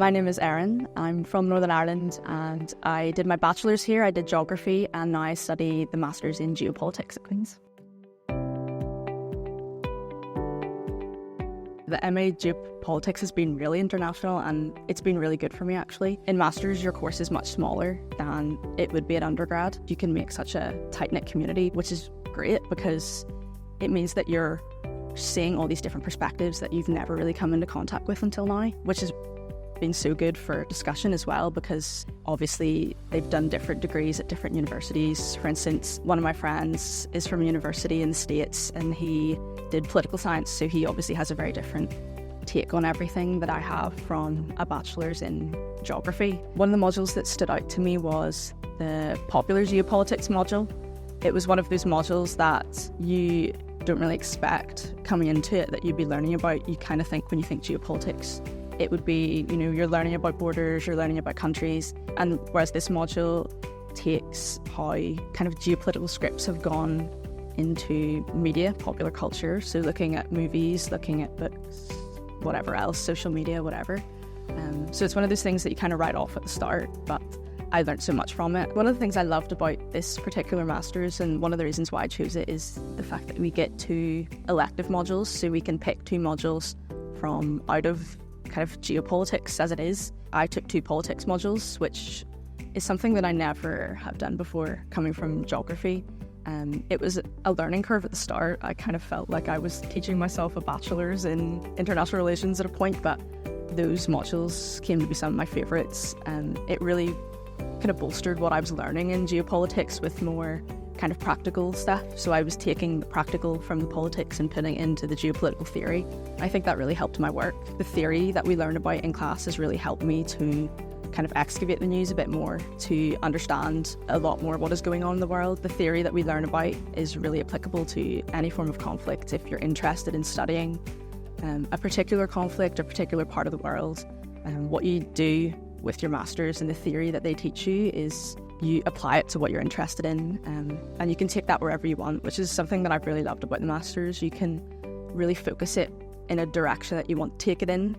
My name is Erin. I'm from Northern Ireland and I did my bachelor's here. I did geography and now I study the master's in geopolitics at Queen's. The MA Geopolitics has been really international and it's been really good for me actually. In Masters, your course is much smaller than it would be at undergrad. You can make such a tight-knit community, which is great because it means that you're seeing all these different perspectives that you've never really come into contact with until now, which has been so good for discussion as well because obviously they've done different degrees at different universities. For instance, one of my friends is from a university in the States and he did political science, so he obviously has a very different take on everything that I have from a bachelor's in geography. One of the modules that stood out to me was the popular geopolitics module. It was one of those modules that you don't really expect coming into it that you'd be learning about. You kind of think when you think geopolitics, it would be, you're learning about borders, you're learning about countries, and whereas this module takes how kind of geopolitical scripts have gone into media, popular culture, so looking at movies, looking at books, whatever else, social media, whatever. So it's one of those things that you kind of write off at the start, but I learned so much from it. One of the things I loved about this particular master's, and one of the reasons why I chose it, is the fact that we get 2 elective modules, so we can pick 2 modules from out of kind of geopolitics as it is. I took 2 politics modules, which is something that I never have done before coming from geography. It was a learning curve at the start. I kind of felt like I was teaching myself a bachelor's in international relations at a point, but those modules came to be some of my favourites, and it really kind of bolstered what I was learning in geopolitics with more kind of practical stuff. So I was taking the practical from the politics and putting it into the geopolitical theory. I think that really helped my work. The theory that we learn about in class has really helped me to kind of excavate the news a bit more, to understand a lot more what is going on in the world. The theory that we learn about is really applicable to any form of conflict if you're interested in studying a particular conflict or particular part of the world. What you do with your masters and the theory that they teach you is you apply it to what you're interested in, and you can take that wherever you want, which is something that I've really loved about the masters. You can really focus it in a direction that you want to take it in,